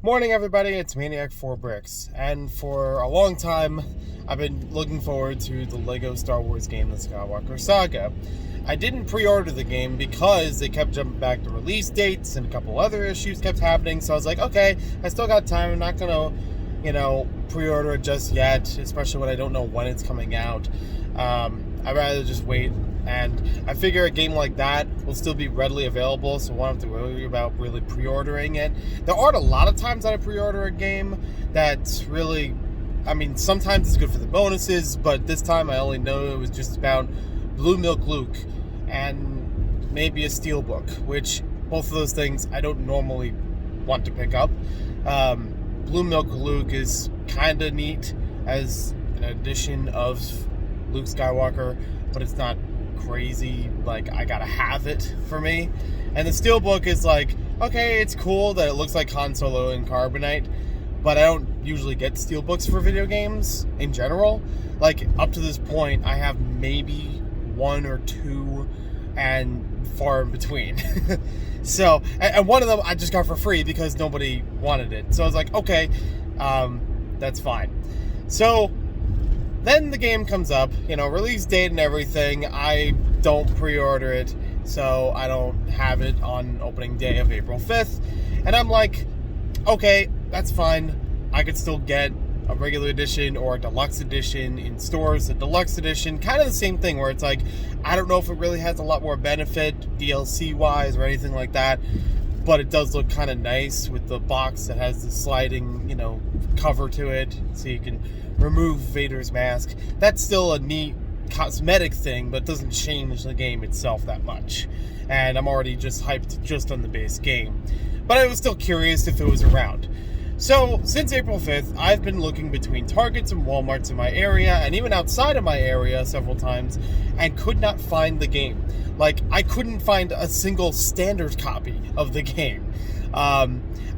Morning, everybody. It's Maniac 4 Bricks, and for a long time, I've been looking forward to the Lego Star Wars game, the Skywalker Saga. I didn't pre-order the game because they kept jumping back to release dates, and a couple other issues kept happening. So I was like, okay, I still got time. I'm not gonna, pre-order it just yet, especially when I don't know when it's coming out. I'd rather just wait. And I figure a game like that will still be readily available, so I won't have to worry about really pre-ordering it. There aren't a lot of times that I pre-order a game that's really... sometimes it's good for the bonuses, but this time I only know it was just about Blue Milk Luke and maybe a Steelbook, which both of those things I don't normally want to pick up. Blue Milk Luke is kind of neat as an addition of Luke Skywalker, but it's not crazy like I gotta have it for me. And the Steelbook is like, okay, it's cool that it looks like Han Solo in Carbonite, but I don't usually get Steelbooks for video games in general. Like, up to this point, I have maybe one or two, and far in between. So, and one of them I just got for free because nobody wanted it. So I was like, okay, that's fine. So then the game comes up, release date and everything. I don't pre-order it, so I don't have it on opening day of April 5th. And I'm like, okay, that's fine. I could still get a regular edition or a deluxe edition in stores. The deluxe edition, kind of the same thing, where it's like, I don't know if it really has a lot more benefit DLC-wise or anything like that, but it does look kind of nice with the box that has the sliding, cover to it, so you can remove Vader's mask. That's still a neat cosmetic thing, but doesn't change the game itself that much. And I'm already just hyped just on the base game. But I was still curious if it was around. So, since April 5th, I've been looking between Targets and Walmarts in my area, and even outside of my area several times, and could not find the game. Like, I couldn't find a single standard copy of the game.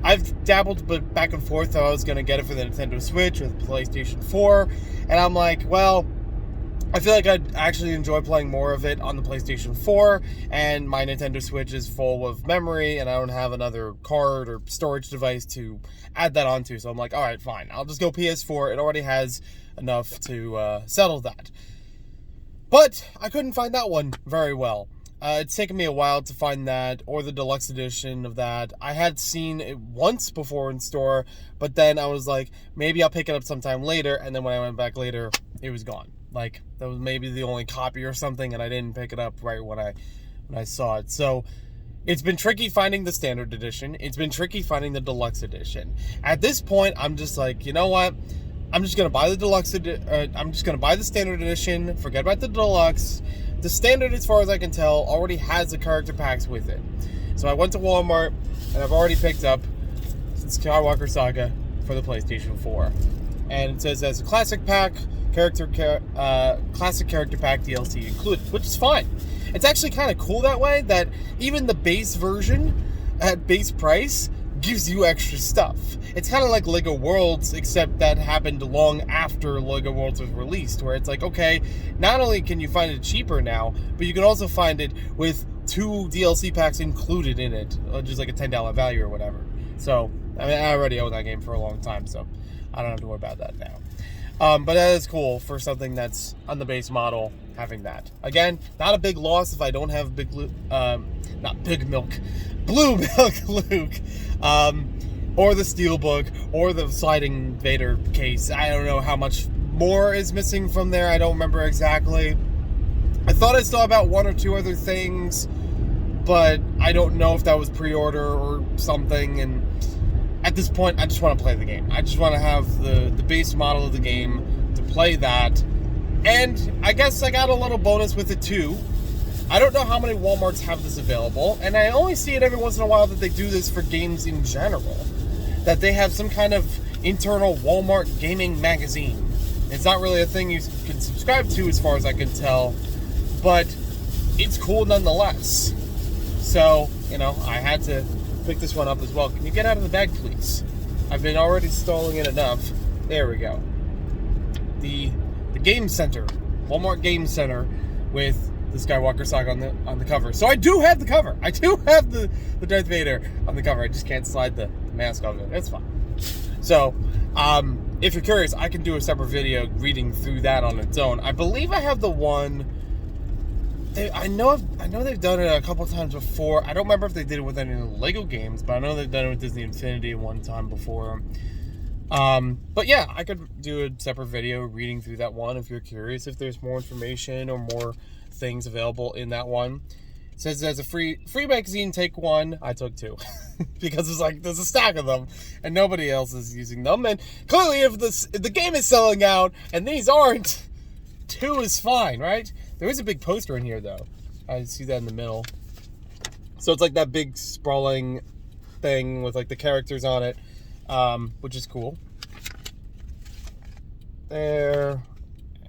I've dabbled but back and forth. I was going to get it for the Nintendo Switch or the PlayStation 4, and I'm like, well, I feel like I'd actually enjoy playing more of it on the PlayStation 4, and my Nintendo Switch is full of memory, and I don't have another card or storage device to add that onto, so I'm like, alright, fine, I'll just go PS4. It already has enough to settle that. But I couldn't find that one very well. It's taken me a while to find that, or the deluxe edition of that. I had seen it once before in store, but then I was like, maybe I'll pick it up sometime later, and then when I went back later, it was gone. Like, that was maybe the only copy or something, and I didn't pick it up right when I saw it. So, it's been tricky finding the standard edition. It's been tricky finding the deluxe edition. At this point, I'm just like, you know what? I'm just gonna buy the deluxe. I'm just gonna buy the standard edition. Forget about the deluxe. The standard, as far as I can tell, already has the character packs with it. So I went to Walmart, and I've already picked up Skywalker Saga for the PlayStation 4. And it says as a classic pack, classic character pack DLC included, which is fine. It's actually kind of cool that way, that even the base version at base price gives you extra stuff. It's kind of like Lego Worlds, except that happened long after Lego Worlds was released, where it's like, okay, not only can you find it cheaper now, but you can also find it with 2 DLC packs included in it, just like a $10 value or whatever. So, I already own that game for a long time, so I don't have to worry about that now. But that is cool for something that's on the base model, having that. Again, not a big loss if I don't have Blue Milk Luke, or the Steelbook, or the sliding Vader case. I don't know how much more is missing from there. I don't remember exactly. I thought I saw about 1 or 2 other things, but I don't know if that was pre-order or something, and at this point, I just want to play the game. I just want to have the base model of the game to play that. And I guess I got a little bonus with it too. I don't know how many Walmarts have this available, and I only see it every once in a while that they do this for games in general. That they have some kind of internal Walmart gaming magazine. It's not really a thing you can subscribe to as far as I can tell, but it's cool nonetheless. So, I had to pick this one up as well. Can you get out of the bag, please? I've been already stalling it enough. There we go. The Game Center, Walmart Game Center, with the Skywalker Saga on the cover. So I do have the cover. I do have the Darth Vader on the cover. I just can't slide the the mask off it. It's fine. So, if you're curious, I can do a separate video reading through that on its own. I believe I have the one. I know they've done it a couple times before. I don't remember if they did it with any of the Lego games, but I know they've done it with Disney Infinity one time before. But yeah, I could do a separate video reading through that one if you're curious if there's more information or more things available in that one. It says there's a free magazine, take one. I took two. Because it's like there's a stack of them and nobody else is using them. And clearly if the game is selling out and these aren't, two is fine, right? There is a big poster in here though. I see that in the middle. So it's like that big sprawling thing with like the characters on it. Which is cool. There,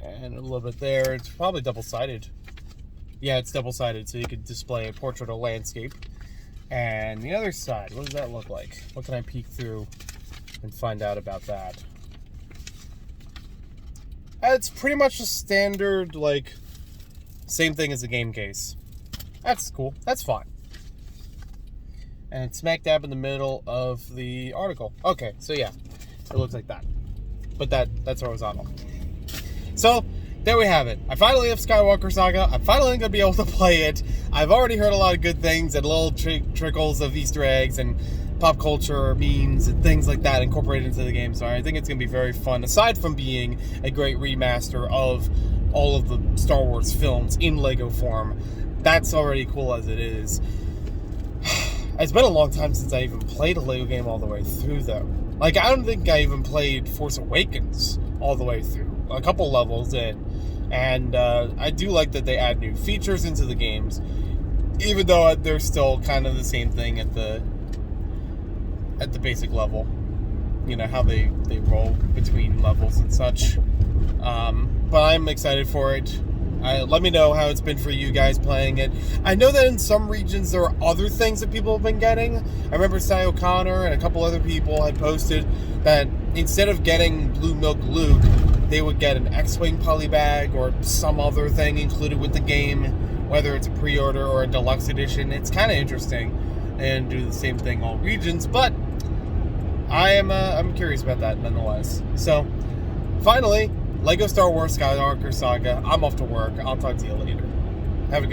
and a little bit there. It's probably double-sided. Yeah, it's double-sided, so you could display a portrait or landscape. And the other side, what does that look like? What can I peek through and find out about that? It's pretty much a standard, like, same thing as the game case. That's cool. That's fine. And it's smack dab in the middle of the article. Okay, so yeah, it looks like that. But that's horizontal. So, there we have it. I finally have Skywalker Saga. I'm finally going to be able to play it. I've already heard a lot of good things and little trickles of Easter eggs and pop culture memes and things like that incorporated into the game. So I think it's going to be very fun, aside from being a great remaster of all of the Star Wars films in Lego form. That's already cool as it is. It's been a long time since I even played a Lego game all the way through, though. Like, I don't think I even played Force Awakens all the way through. A couple levels in. And I do like that they add new features into the games, even though they're still kind of the same thing at the basic level. You know, how they roll between levels and such. But I'm excited for it. Let me know how it's been for you guys playing it. I know that in some regions there are other things that people have been getting. I remember Cy O'Connor and a couple other people had posted that instead of getting Blue Milk Luke, they would get an X-Wing polybag or some other thing included with the game, whether it's a pre-order or a deluxe edition. It's kind of interesting and do the same thing all regions, but I'm curious about that nonetheless. So, finally, Lego Star Wars Skywalker Saga. I'm off to work. I'll talk to you later. Have a good